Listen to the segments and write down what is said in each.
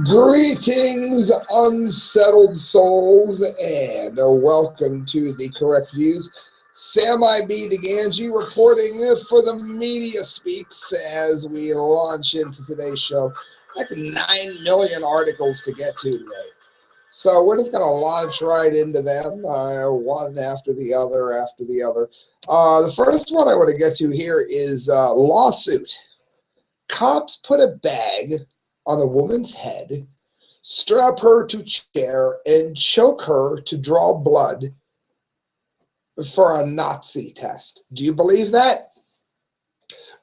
Greetings, unsettled souls, and welcome to the Correct Views. Sam I.B. Gangi reporting for the Media Speaks as we launch into today's show. Like 9 million articles to get to today. So we're just going to launch right into them, one after the other after the other. The first one I want to get to here is lawsuit. Cops put a bag on a woman's head, strap her to chair, and choke her to draw blood for a Nazi test. Do you believe that?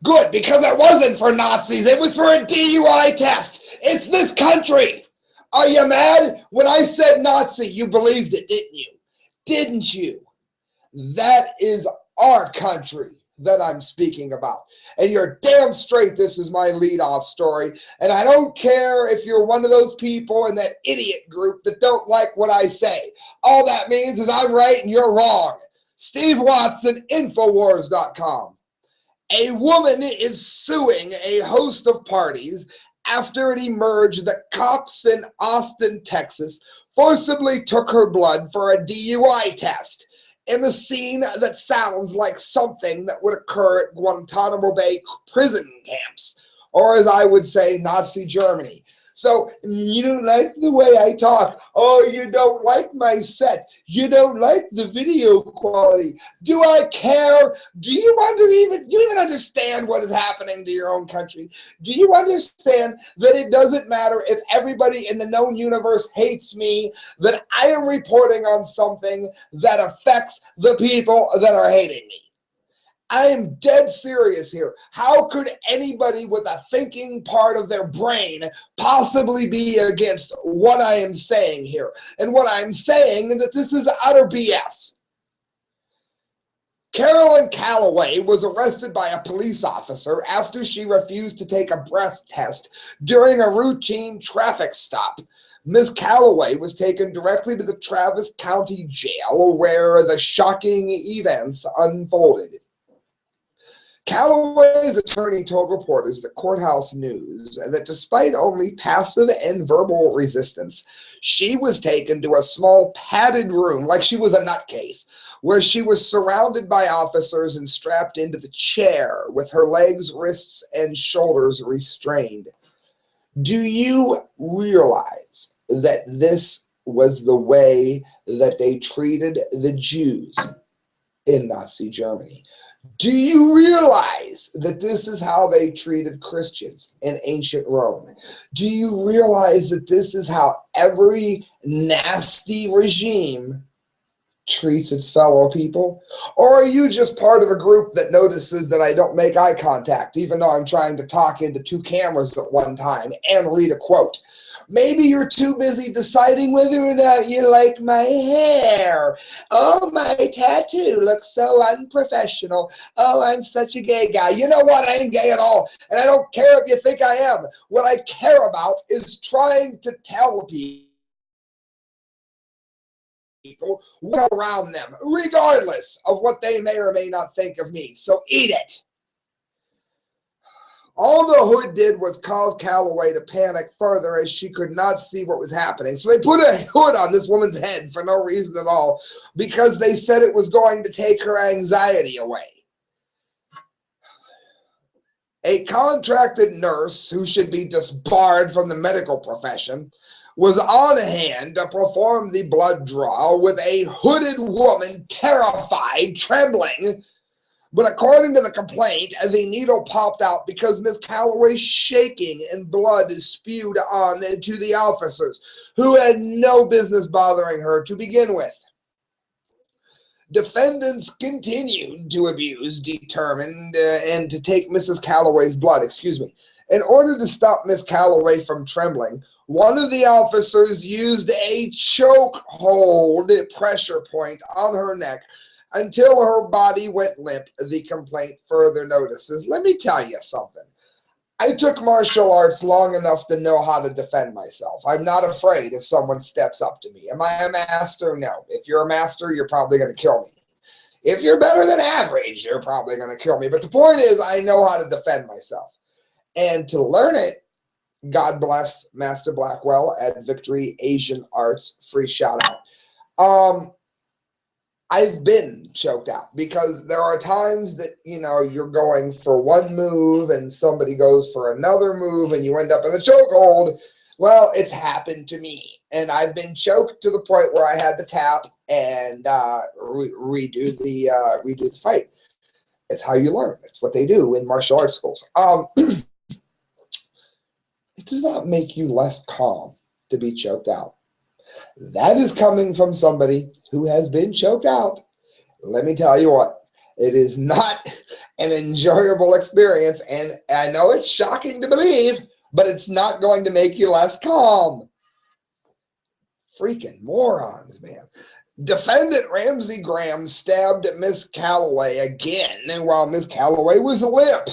Good, because it wasn't for Nazis. It was for a DUI test. It's this country. Are you mad? When I said Nazi, you believed it, didn't you? Didn't you? That is our country that I'm speaking about. And you're damn straight this is my lead-off story. And I don't care if you're one of those people in that idiot group that don't like what I say. All that means is I'm right and you're wrong. Steve Watson, Infowars.com. A woman is suing a host of parties after it emerged that cops in Austin, Texas, forcibly took her blood for a DUI test in a scene that sounds like something that would occur at Guantanamo Bay prison camps, or as I would say, Nazi Germany. So you don't like the way I talk. Oh, you don't like my set. You don't like the video quality. Do I care? Do you even understand what is happening to your own country? Do you understand that it doesn't matter if everybody in the known universe hates me, that I am reporting on something that affects the people that are hating me? I am dead serious here. How could anybody with a thinking part of their brain possibly be against what I am saying here? And what I'm saying is that this is utter BS. Carolyn Calloway was arrested by a police officer after she refused to take a breath test during a routine traffic stop. Ms. Calloway was taken directly to the Travis County Jail where the shocking events unfolded. Calloway's attorney told reporters at Courthouse News that despite only passive and verbal resistance, she was taken to a small padded room like she was a nutcase, where she was surrounded by officers and strapped into the chair with her legs, wrists, and shoulders restrained. Do you realize that this was the way that they treated the Jews in Nazi Germany? Do you realize that this is how they treated Christians in ancient Rome? Do you realize that this is how every nasty regime treats its fellow people? Or are you just part of a group that notices that I don't make eye contact, even though I'm trying to talk into 2 cameras at one time and read a quote? Maybe you're too busy deciding whether or not you like my hair. Oh, my tattoo looks so unprofessional. Oh, I'm such a gay guy. You know what? I ain't gay at all. And I don't care if you think I am. What I care about is trying to tell people what around them, regardless of what they may or may not think of me. So eat it. All the hood did was cause Calloway to panic further as she could not see what was happening. So they put a hood on this woman's head for no reason at all because they said it was going to take her anxiety away. A contracted nurse who should be disbarred from the medical profession was on hand to perform the blood draw with a hooded woman, terrified, trembling. But according to the complaint, the needle popped out because Ms. Calloway's shaking and blood is spewed on to the officers, who had no business bothering her to begin with. Defendants continued to abuse, determined, and to take Mrs. Calloway's blood, In order to stop Ms. Calloway from trembling, one of the officers used a chokehold pressure point on her neck until her body went limp, the complaint further notices. Let me tell you something. I took martial arts long enough to know how to defend myself. I'm not afraid if someone steps up to me. Am I a master? No. If you're a master, you're probably going to kill me. If you're better than average, you're probably going to kill me. But the point is, I know how to defend myself. And to learn it, God bless Master Blackwell at Victory Asian Arts. Free shout out. I've been choked out because there are times that, you're going for one move and somebody goes for another move and you end up in a chokehold. Well, it's happened to me, and I've been choked to the point where I had to tap and redo the fight. It's how you learn. It's what they do in martial arts schools. It does not make you less calm to be choked out. That is coming from somebody who has been choked out. Let me tell you what, it is not an enjoyable experience, and I know it's shocking to believe, but it's not going to make you less calm. Freaking morons, man. Defendant Ramsey Graham stabbed Miss Calloway again while Miss Calloway was limp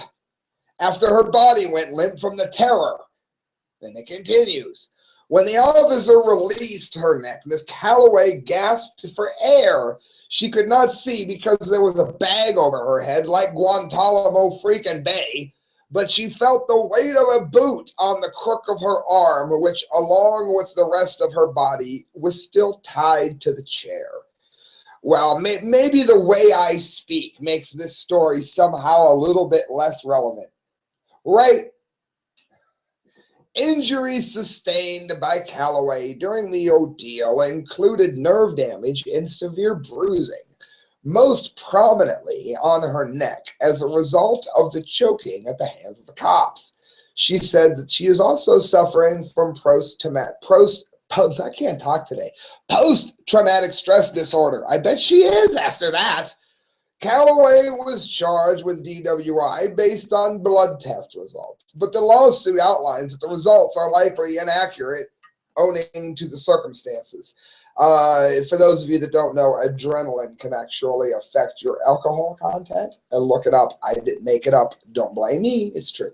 after her body went limp from the terror. And it continues. When the officer released her neck, Miss Calloway gasped for air. She could not see because there was a bag over her head like Guantanamo freaking Bay, but she felt the weight of a boot on the crook of her arm, which, along with the rest of her body, was still tied to the chair. Well, maybe the way I speak makes this story somehow a little bit less relevant. Right? Injuries sustained by Calloway during the ordeal included nerve damage and severe bruising, most prominently on her neck as a result of the choking at the hands of the cops. She said that she is also suffering from post-traumatic stress disorder. I bet she is after that. Calloway was charged with DWI based on blood test results, but the lawsuit outlines that the results are likely inaccurate owing to the circumstances. For those of you that don't know, adrenaline can actually affect your alcohol content. And look it up. I didn't make it up. Don't blame me. It's true.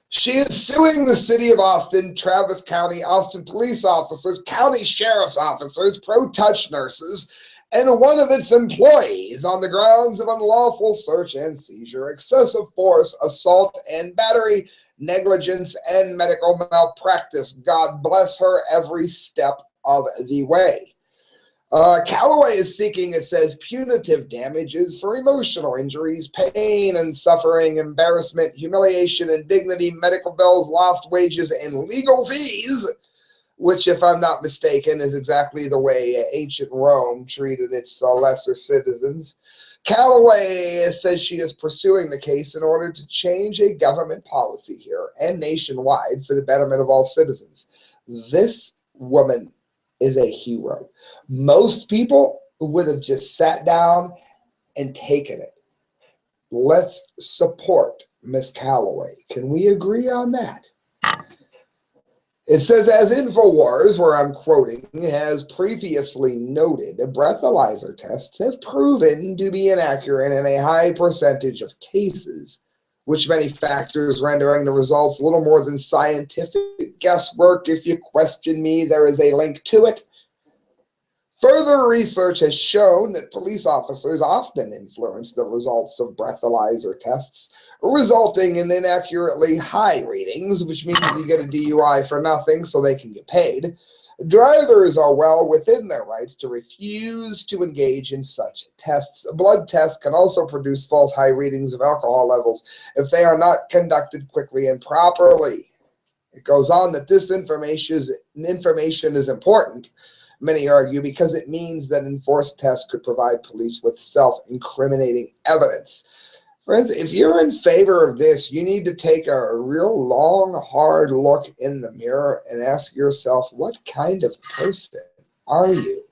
She is suing the city of Austin, Travis County, Austin police officers, county sheriff's officers, pro-touch nurses, and one of its employees on the grounds of unlawful search and seizure, excessive force, assault and battery, negligence, and medical malpractice. God bless her every step of the way. Calloway is seeking, it says, punitive damages for emotional injuries, pain and suffering, embarrassment, humiliation, indignity, medical bills, lost wages, and legal fees, which, if I'm not mistaken, is exactly the way ancient Rome treated its lesser citizens. Calloway says she is pursuing the case in order to change a government policy here and nationwide for the betterment of all citizens. This woman is a hero. Most people would have just sat down and taken it. Let's support Miss Calloway. Can we agree on that? It says, as InfoWars, where I'm quoting, has previously noted, breathalyzer tests have proven to be inaccurate in a high percentage of cases, which many factors rendering the results little more than scientific guesswork. If you question me, there is a link to it. Further research has shown that police officers often influence the results of breathalyzer tests, resulting in inaccurately high readings, which means you get a DUI for nothing so they can get paid. Drivers are well within their rights to refuse to engage in such tests. Blood tests can also produce false high readings of alcohol levels if they are not conducted quickly and properly. It goes on that this information is important, many argue, because it means that enforced tests could provide police with self-incriminating evidence. Friends, if you're in favor of this, you need to take a real long, hard look in the mirror and ask yourself, what kind of person are you?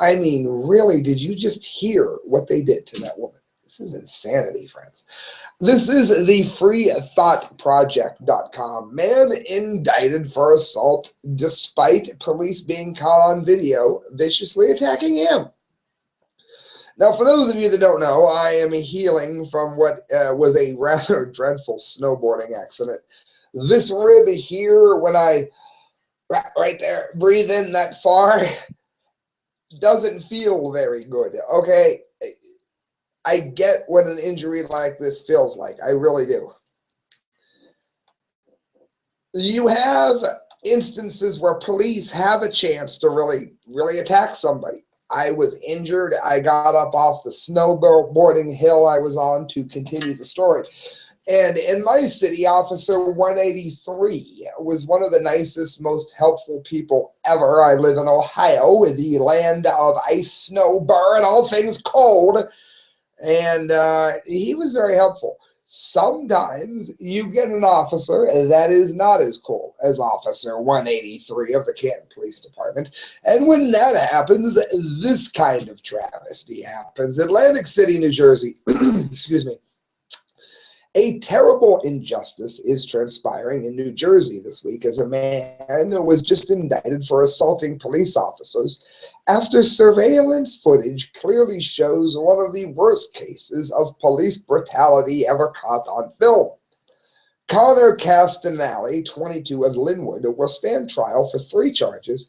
I mean, really, did you just hear what they did to that woman? This is insanity, friends. This is the freethoughtproject.com. Man indicted for assault despite police being caught on video viciously attacking him. Now, for those of you that don't know, I am healing from what was a rather dreadful snowboarding accident. This rib here, when I, right there, breathe in that far, doesn't feel very good, okay? I get what an injury like this feels like. I really do. You have instances where police have a chance to really attack somebody. I was injured. I got up off the snowboarding hill I was on to continue the story. And in my city, Officer 183 was one of the nicest, most helpful people ever. I live in Ohio, the land of ice, snow, burr, and all things cold. And he was very helpful. Sometimes you get an officer that is not as cool as Officer 183 of the Canton Police Department. And when that happens, this kind of travesty happens. Atlantic City, New Jersey, excuse me. A terrible injustice is transpiring in New Jersey this week as a man was just indicted for assaulting police officers after surveillance footage clearly shows one of the worst cases of police brutality ever caught on film. Connor Castanelli, 22 of Linwood, will stand trial for 3 charges: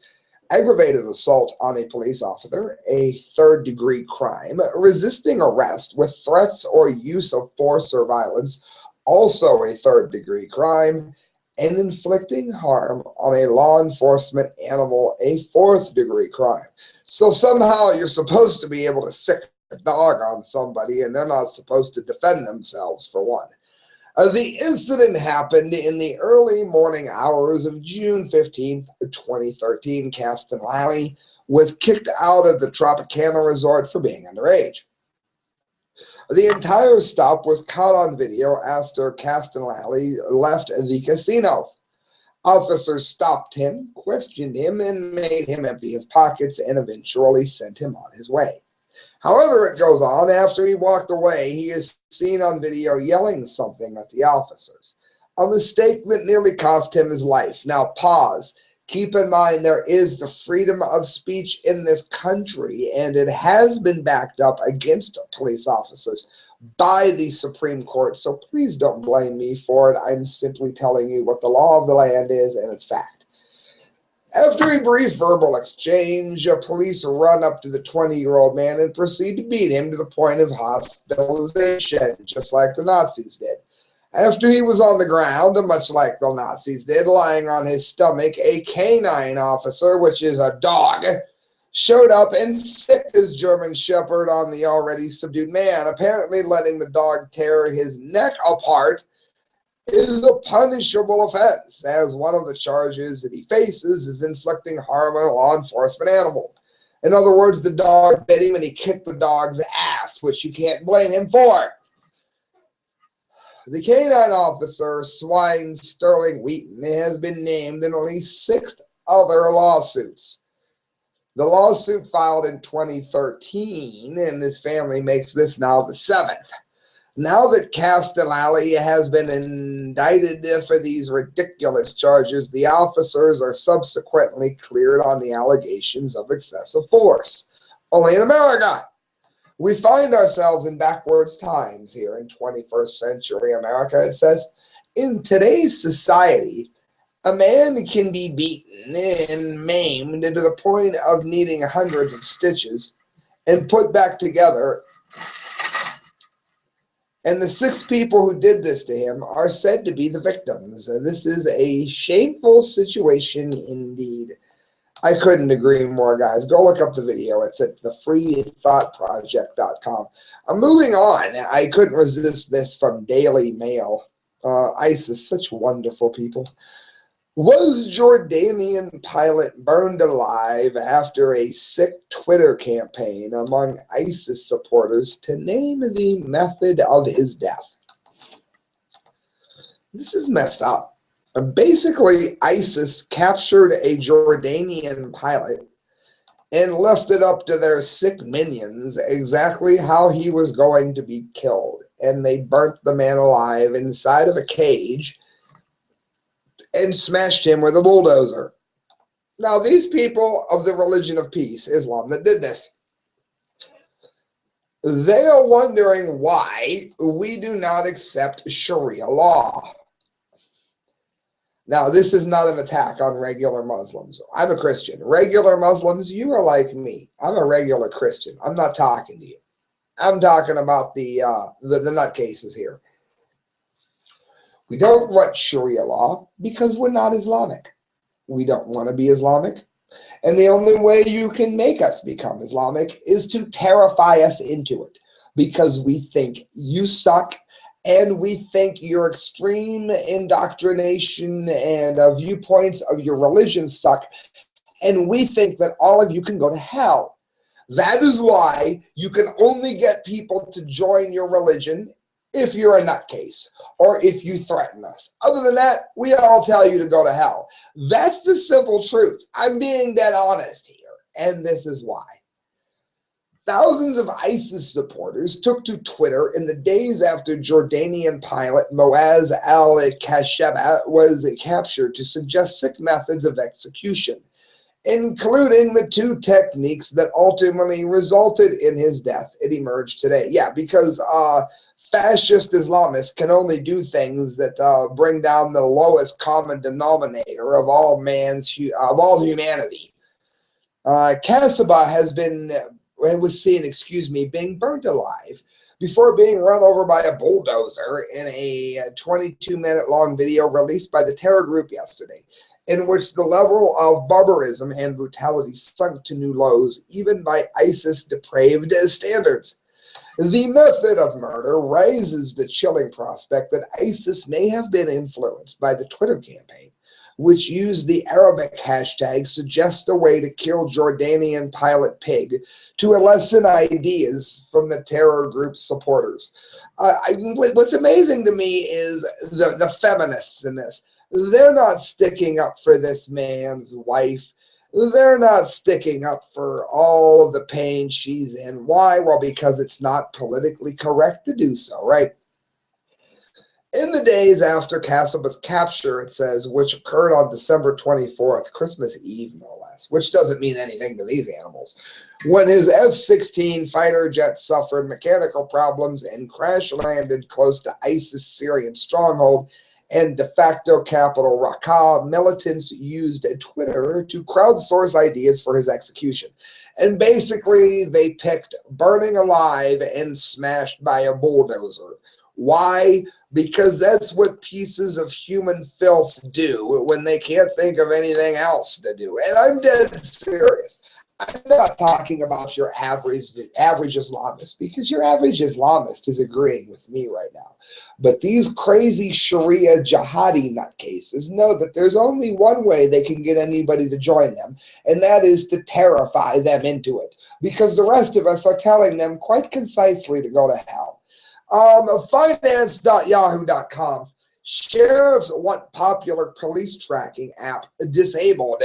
aggravated assault on a police officer, a third-degree crime, resisting arrest with threats or use of force or violence, also a third-degree crime, and inflicting harm on a law enforcement animal, a 4th-degree crime. So somehow you're supposed to be able to sick a dog on somebody, and they're not supposed to defend themselves, for one. The incident happened in the early morning hours of June 15th, 2013. Castanelli was kicked out of the Tropicana Resort for being underage. The entire stop was caught on video after Castanelli left the casino. Officers stopped him, questioned him, and made him empty his pockets and eventually sent him on his way. However, it goes on, after he walked away, he is seen on video yelling something at the officers, a mistake that nearly cost him his life. Now, pause. Keep in mind there is the freedom of speech in this country, and it has been backed up against police officers by the Supreme Court, so please don't blame me for it. I'm simply telling you what the law of the land is, and it's fact. After a brief verbal exchange, police run up to the 20-year-old man and proceed to beat him to the point of hospitalization, just like the Nazis did. After he was on the ground, much like the Nazis did, lying on his stomach, a canine officer, which is a dog, showed up and sicked his German Shepherd on the already subdued man, apparently letting the dog tear his neck apart is a punishable offense, as one of the charges that he faces is inflicting harm on a law enforcement animal. In other words, the dog bit him and he kicked the dog's ass, which you can't blame him for. The canine officer, Swine Sterling Wheaton, has been named in at least 6 other lawsuits. The lawsuit filed in 2013, and his family makes this now the 7th. Now that Castanelli has been indicted for these ridiculous charges, the officers are subsequently cleared on the allegations of excessive force. Only in America. We find ourselves in backwards times here in 21st century America. It says, in today's society, a man can be beaten and maimed to the point of needing hundreds of stitches and put back together. And the 6 people who did this to him are said to be the victims. This is a shameful situation indeed. I couldn't agree more, guys. Go look up the video. It's at thefreethoughtproject.com. Moving on, I couldn't resist this from Daily Mail. ISIS, such wonderful people. Was Jordanian pilot burned alive after a sick Twitter campaign among ISIS supporters to name the method of his death? This is messed up. Basically, ISIS captured a Jordanian pilot and left it up to their sick minions exactly how he was going to be killed. And they burnt the man alive inside of a cage and smashed him with a bulldozer. Now, these people of the religion of peace, Islam, that did this, they are wondering why we do not accept Sharia law. Now, this is not an attack on regular Muslims. I'm a Christian. Regular Muslims, you are like me. I'm a regular Christian. I'm not talking to you. I'm talking about the nutcases here. We don't want Sharia law because we're not Islamic. We don't want to be Islamic. And the only way you can make us become Islamic is to terrify us into it, because we think you suck, and we think your extreme indoctrination and viewpoints of your religion suck, and we think that all of you can go to hell. That is why you can only get people to join your religion if you're a nutcase or if you threaten us. Other than that, we all tell you to go to hell. That's the simple truth. I'm being dead honest here, and this is why. Thousands of ISIS supporters took to Twitter in the days after Jordanian pilot WAZE al-Kasheba was captured to suggest sick methods of execution, including the two techniques that ultimately resulted in his death. It emerged today. Yeah, because fascist Islamists can only do things that bring down the lowest common denominator of all humanity. Kasaba was seen, being burnt alive before being run over by a bulldozer in a 22-minute long video released by the terror group yesterday, in which the level of barbarism and brutality sunk to new lows, even by ISIS depraved standards. The method of murder raises the chilling prospect that ISIS may have been influenced by the Twitter campaign, which used the Arabic hashtag suggest a way to kill Jordanian pilot pig to lessen ideas from the terror group's supporters. What's amazing to me is the feminists in this. They're not sticking up for this man's wife. They're not sticking up for all of the pain she's in. Why? Well, because it's not politically correct to do so, right? In the days after Kasaba's capture, it says, which occurred on December 24th, Christmas Eve, no less, which doesn't mean anything to these animals, when his F-16 fighter jet suffered mechanical problems and crash-landed close to ISIS Syrian stronghold and de facto capital Raqqa, militants used Twitter to crowdsource ideas for his execution. And basically, they picked burning alive and smashed by a bulldozer. Why? Because that's what pieces of human filth do when they can't think of anything else to do. And I'm dead serious. I'm not talking about your average Islamist, because your average Islamist is agreeing with me right now. But these crazy Sharia jihadi nutcases know that there's only one way they can get anybody to join them, and that is to terrify them into it, because the rest of us are telling them quite concisely to go to hell. Finance.yahoo.com. Sheriffs want popular police tracking app disabled.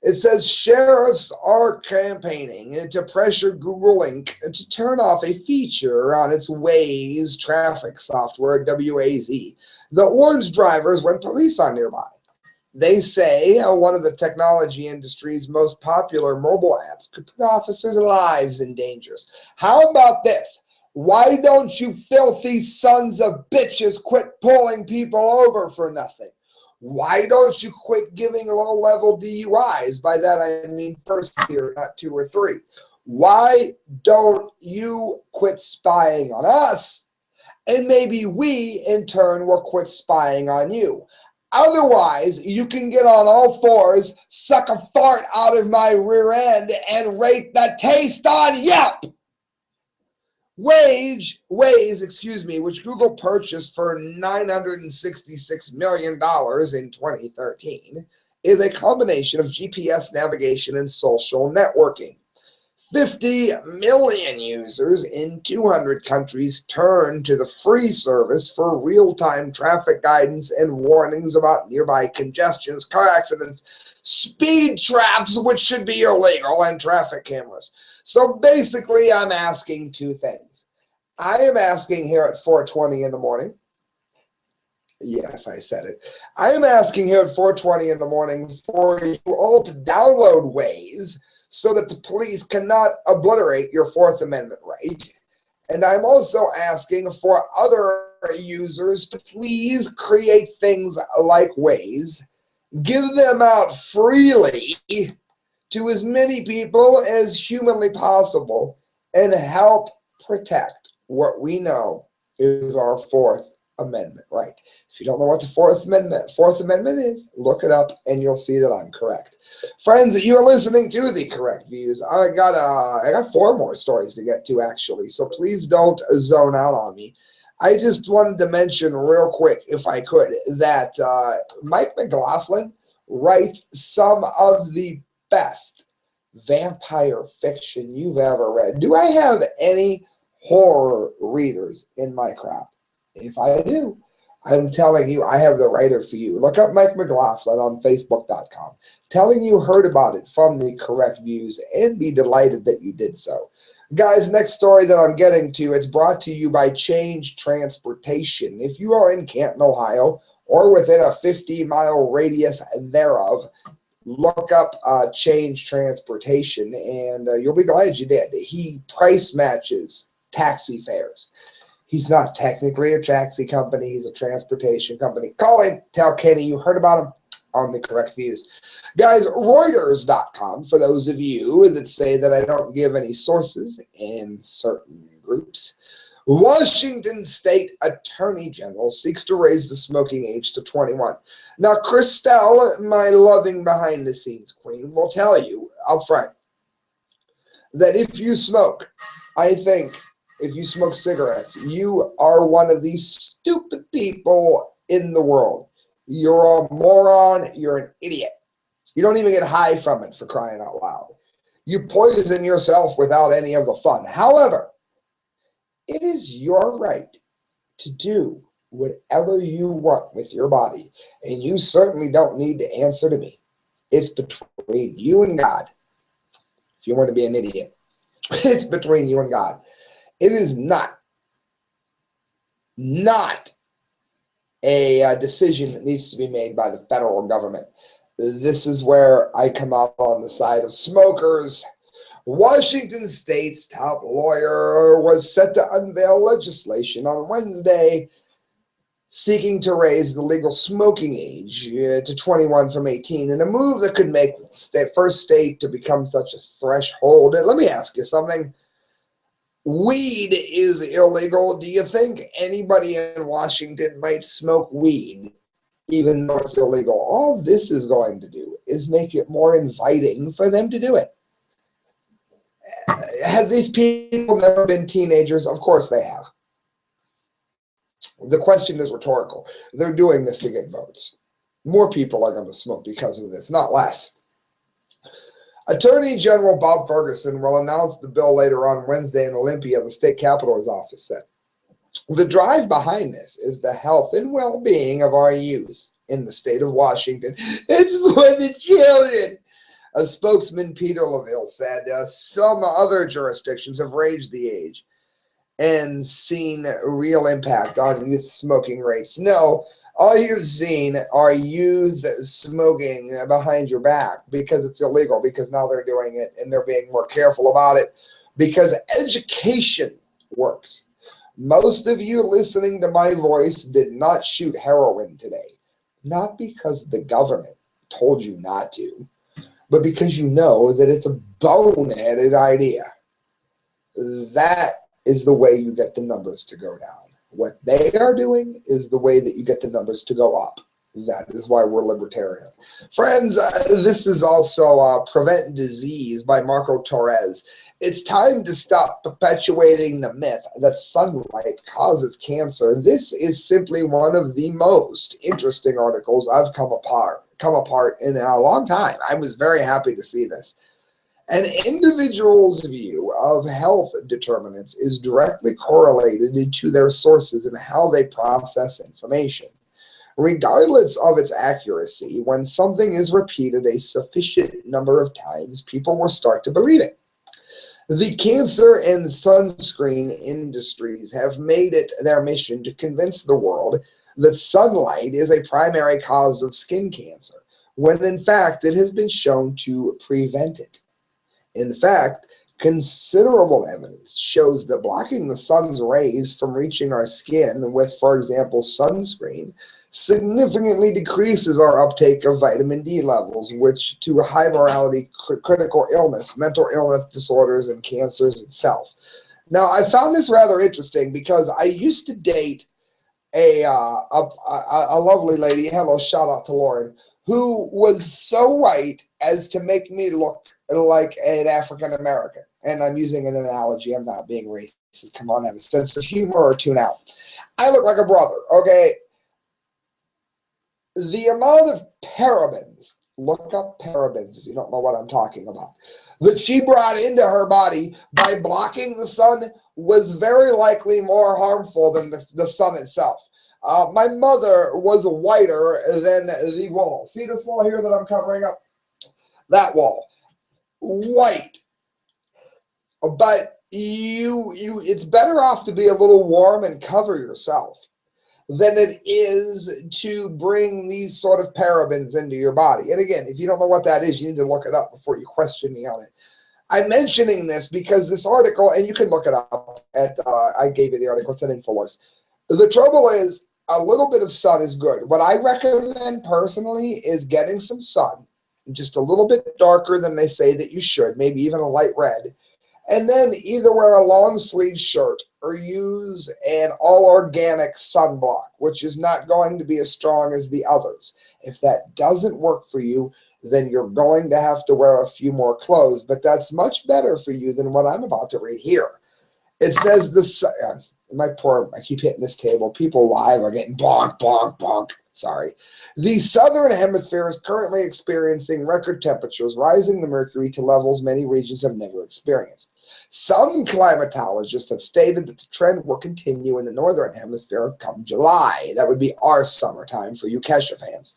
It says sheriffs are campaigning to pressure Google Inc. to turn off a feature on its WAZE traffic software, WAZE, that warns drivers when police are nearby. They say one of the technology industry's most popular mobile apps could put officers' lives in danger. How about this? Why don't you filthy sons of bitches quit pulling people over for nothing? Why don't you quit giving low-level DUIs? By that I mean first tier, not 2 or 3. Why don't you quit spying on us? And maybe we, in turn, will quit spying on you. Otherwise, you can get on all fours, suck a fart out of my rear end, and rate the taste on Yelp. WAZE, which Google purchased for $966 million in 2013, is a combination of GPS navigation and social networking. 50 million users in 200 countries turn to the free service for real-time traffic guidance and warnings about nearby congestions, car accidents, speed traps, which should be illegal, and traffic cameras. So basically, I'm asking two things. I am asking here at 4:20 in the morning. Yes, I said it. I am asking here at 4:20 in the morning for you all to download WAZE so that the police cannot obliterate your Fourth Amendment right. And I'm also asking for other users to please create things like WAZE, give them out freely to as many people as humanly possible, and help protect what we know is our Fourth Amendment, right? If you don't know what the Fourth Amendment is, look it up and you'll see that I'm correct. Friends, you are listening to The Correct Views. I got 4 more stories to get to, actually, so please don't zone out on me. I just wanted to mention real quick, if I could, that Mike McLaughlin writes some of the best vampire fiction you've ever read. Do I have any horror readers in my crowd? If I do, I'm telling you, I have the writer for you. Look up Mike McLaughlin on Facebook.com. Telling you heard about it from The Correct Views, and be delighted that you did so. Guys, next story that I'm getting to, it's brought to you by Change Transportation. If you are in Canton, Ohio, or within a 50-mile radius thereof, look up Change Transportation, and you'll be glad you did. He price matches taxi fares. He's not technically a taxi company. He's a transportation company. Call him. Tell Kenny you heard about him on The Correct Views. Guys, Reuters.com, for those of you that say that I don't give any sources in certain groups. Washington State Attorney General seeks to raise the smoking age to 21. Now, Christelle, my loving behind-the-scenes queen, will tell you up front that if you smoke, I think if you smoke cigarettes, you are one of these stupid people in the world. You're a moron. You're an idiot. You don't even get high from it, for crying out loud. You poison yourself without any of the fun. However, it is your right to do whatever you want with your body, and you certainly don't need to answer to me. It's between you and God. If you want to be an idiot, it's between you and God. It is not a decision that needs to be made by the federal government. This is where I come out on the side of smokers. Washington State's top lawyer was set to unveil legislation on Wednesday seeking to raise the legal smoking age to 21 from 18, in a move that could make the first state to become such a threshold. And let me ask you something. Weed is illegal. Do you think anybody in Washington might smoke weed, even though it's illegal? All this is going to do is make it more inviting for them to do it. Have these people never been teenagers? Of course they have. The question is rhetorical. They're doing this to get votes. More people are going to smoke because of this, not less. Attorney General Bob Ferguson will announce the bill later on Wednesday in Olympia, the state capitol's office said. The drive behind this is the health and well-being of our youth in the state of Washington. It's for the children. A spokesman, Peter LaVille, said some other jurisdictions have raised the age and seen real impact on youth smoking rates. No, all you've seen are youth smoking behind your back because it's illegal, because now they're doing it and they're being more careful about it because education works. Most of you listening to my voice did not shoot heroin today, not because the government told you not to, but because you know that it's a boneheaded idea. That is the way you get the numbers to go down. What they are doing is the way that you get the numbers to go up. That is why we're libertarian. Friends, this is also Prevent Disease by Marco Torres. It's time to stop perpetuating the myth that sunlight causes cancer. This is simply one of the most interesting articles I've come apart in a long time. I was very happy to see this. An individual's view of health determinants is directly correlated to their sources and how they process information. Regardless of its accuracy, when something is repeated a sufficient number of times, people will start to believe it. The cancer and sunscreen industries have made it their mission to convince the world that sunlight is a primary cause of skin cancer, when in fact it has been shown to prevent it. In fact, considerable evidence shows that blocking the sun's rays from reaching our skin with, for example, sunscreen, significantly decreases our uptake of vitamin D levels, which to high mortality, critical illness, mental illness disorders, and cancers itself. Now, I found this rather interesting because I used to date a lovely lady, hello, shout out to Lauren, who was so white as to make me look like an African American. And I'm using an analogy. I'm not being racist. Come on, have a sense of humor or tune out. I look like a brother, okay? The amount of parabens, look up parabens if you don't know what I'm talking about, that she brought into her body by blocking the sun was very likely more harmful than the sun itself. My mother was whiter than the wall. See this wall here that I'm covering up? That wall. White. But it's better off to be a little warm and cover yourself than it is to bring these sort of parabens into your body. And again, if you don't know what that is, you need to look it up before you question me on it. I'm mentioning this because this article, and you can look it up at, I gave you the article, it's an InfoWars. The trouble is, a little bit of sun is good. What I recommend personally is getting some sun, just a little bit darker than they say that you should, maybe even a light red, and then either wear a long sleeve shirt or use an all-organic sunblock, which is not going to be as strong as the others. If that doesn't work for you, then you're going to have to wear a few more clothes, but that's much better for you than what I'm about to read here. It says I keep hitting this table. People live are getting bonk, bonk, bonk. Sorry. The southern hemisphere is currently experiencing record temperatures, rising the mercury to levels many regions have never experienced. Some climatologists have stated that the trend will continue in the northern hemisphere come July. That would be our summertime for you Kesha fans.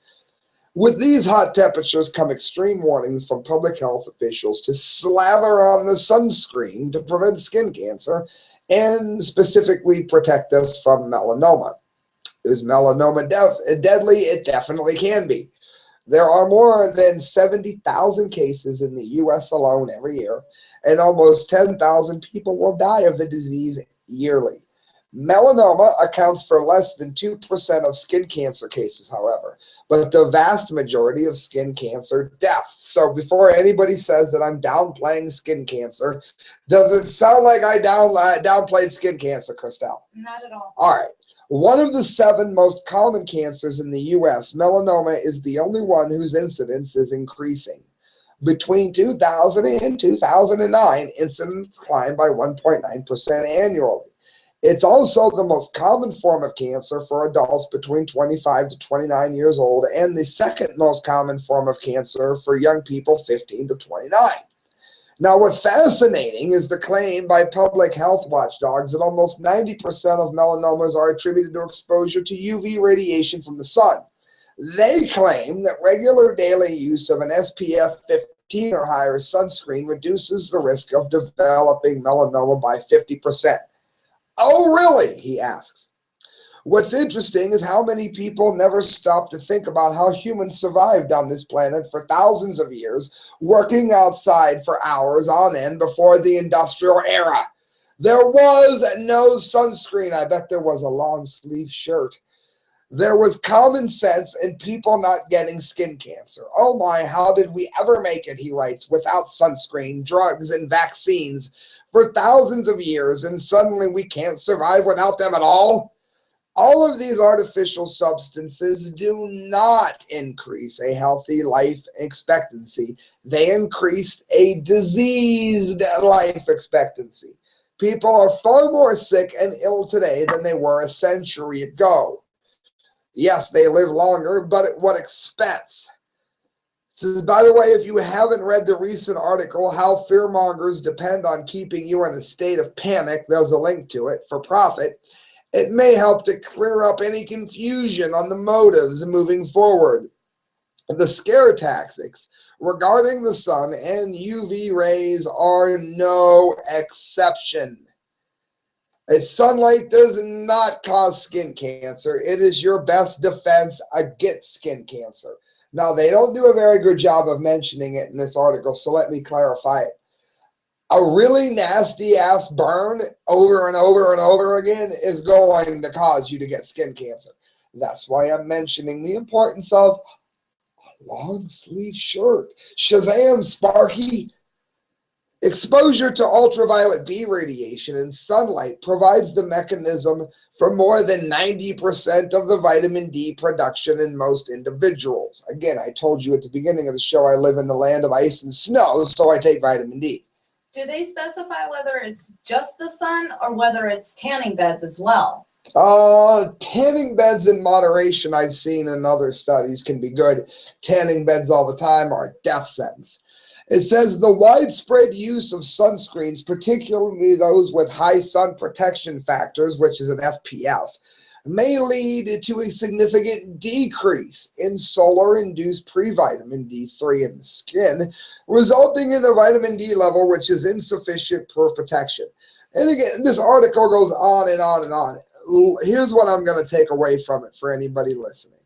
With these hot temperatures come extreme warnings from public health officials to slather on the sunscreen to prevent skin cancer and specifically protect us from melanoma. Is melanoma deadly? It definitely can be. There are more than 70,000 cases in the U.S. alone every year, and almost 10,000 people will die of the disease yearly. Melanoma accounts for less than 2% of skin cancer cases, however, but the vast majority of skin cancer deaths. So before anybody says that I'm downplaying skin cancer, does it sound like I downplayed skin cancer, Christelle? Not at all. All right. One of the 7 most common cancers in the U.S., melanoma is the only one whose incidence is increasing. Between 2000 and 2009, incidence climbed by 1.9% annually. It's also the most common form of cancer for adults between 25 to 29 years old and the second most common form of cancer for young people 15 to 29. Now, what's fascinating is the claim by public health watchdogs that almost 90% of melanomas are attributed to exposure to UV radiation from the sun. They claim that regular daily use of an SPF 15 or higher sunscreen reduces the risk of developing melanoma by 50%. Oh, really? He asks. What's interesting is how many people never stop to think about how humans survived on this planet for thousands of years, working outside for hours on end before the industrial era. There was no sunscreen. I bet there was a long sleeve shirt. There was common sense and people not getting skin cancer. Oh my, how did we ever make it, he writes, without sunscreen, drugs, and vaccines for thousands of years, and suddenly we can't survive without them at all? All of these artificial substances do not increase a healthy life expectancy. They increased a diseased life expectancy. People are far more sick and ill today than they were a century ago. Yes, they live longer, but at what expense? So, by the way, if you haven't read the recent article, How Fearmongers Depend on Keeping You in a State of Panic, there's a link to it for profit. It may help to clear up any confusion on the motives moving forward. The scare tactics regarding the sun and UV rays are no exception. Sunlight does not cause skin cancer. It is your best defense against skin cancer. Now, they don't do a very good job of mentioning it in this article, so let me clarify it. A really nasty-ass burn over and over and over again is going to cause you to get skin cancer. That's why I'm mentioning the importance of a long-sleeve shirt. Shazam, Sparky! Exposure to ultraviolet B radiation and sunlight provides the mechanism for more than 90% of the vitamin D production in most individuals. Again, I told you at the beginning of the show I live in the land of ice and snow, so I take vitamin D. Do they specify whether it's just the sun or whether it's tanning beds as well? Tanning beds in moderation, I've seen in other studies, can be good. Tanning beds all the time are a death sentence. It says the widespread use of sunscreens, particularly those with high sun protection factors, which is an SPF, may lead to a significant decrease in solar-induced pre-vitamin D3 in the skin, resulting in a vitamin D level which is insufficient for protection. And again, this article goes on and on and on. Here's what I'm going to take away from it for anybody listening.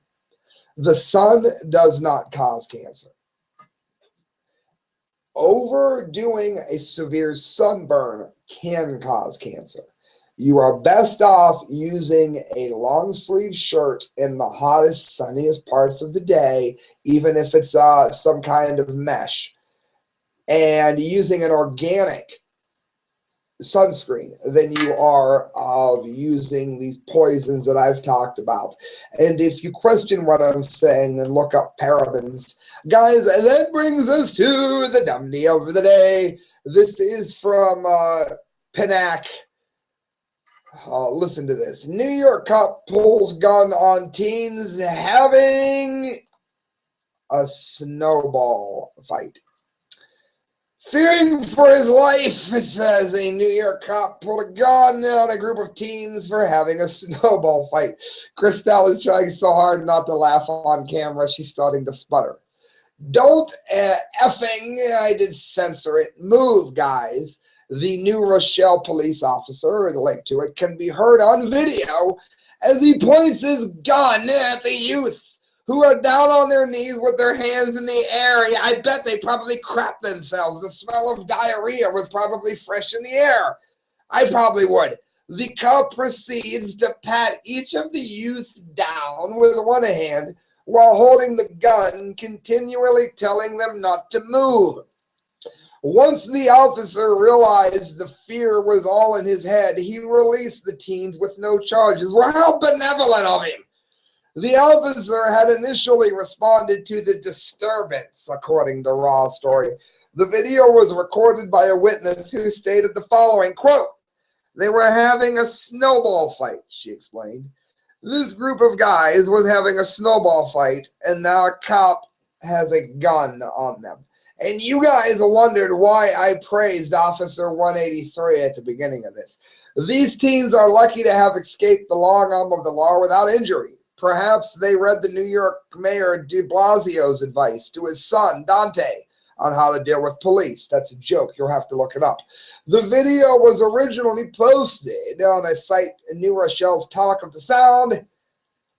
The sun does not cause cancer. Overdoing a severe sunburn can cause cancer. You are best off using a long sleeve shirt in the hottest, sunniest parts of the day, even if it's some kind of mesh, and using an organic sunscreen than you are of using these poisons that I've talked about. And if you question what I'm saying, then look up parabens. Guys, that brings us to the Dumdy of the day. This is from Pinac. Listen to this. New York cop pulls gun on teens having a snowball fight. Fearing for his life, it says, a New York cop pulled a gun on a group of teens for having a snowball fight. Christelle is trying so hard not to laugh on camera, she's starting to sputter. Don't effing, I did censor it, move, guys. The New Rochelle police officer, or the link to it, can be heard on video as he points his gun at the youth, who are down on their knees with their hands in the air. Yeah, I bet they probably crapped themselves. The smell of diarrhea was probably fresh in the air. I probably would. The cop proceeds to pat each of the youths down with one hand while holding the gun, continually telling them not to move. Once the officer realized the fear was all in his head, he released the teens with no charges. Well, how benevolent of him! The officer had initially responded to the disturbance, according to Raw's story. The video was recorded by a witness who stated the following, quote, "They were having a snowball fight," she explained. This group of guys was having a snowball fight, and now a cop has a gun on them. And you guys wondered why I praised Officer 183 at the beginning of this. These teens are lucky to have escaped the long arm of the law without injury. Perhaps they read the New York Mayor de Blasio's advice to his son, Dante, on how to deal with police. That's a joke. You'll have to look it up. The video was originally posted on a site in New Rochelle's Talk of the Sound,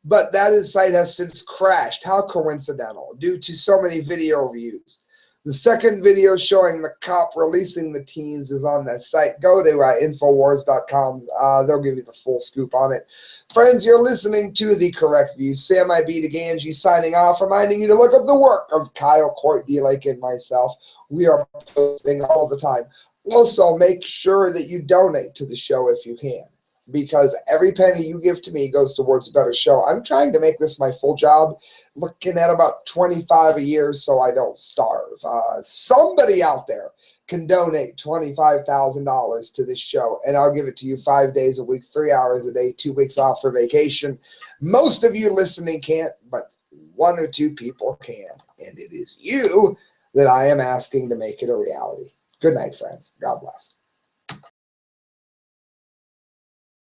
but that site has since crashed. How coincidental, due to so many video views. The second video showing the cop releasing the teens is on that site. Go to Infowars.com. They'll give you the full scoop on it. Friends, you're listening to The Correct Views. Sam I.B. to Gangi signing off, reminding you to look up the work of Kyle, Court, D-Lake, and myself. We are posting all the time. Also, make sure that you donate to the show if you can, because every penny you give to me goes towards a better show. I'm trying to make this my full job, looking at about 25 a year so I don't starve. Somebody out there can donate $25,000 to this show, and I'll give it to you 5 days a week, 3 hours a day, 2 weeks off for vacation. Most of you listening can't, but 1 or 2 people can, and it is you that I am asking to make it a reality. Good night, friends. God bless.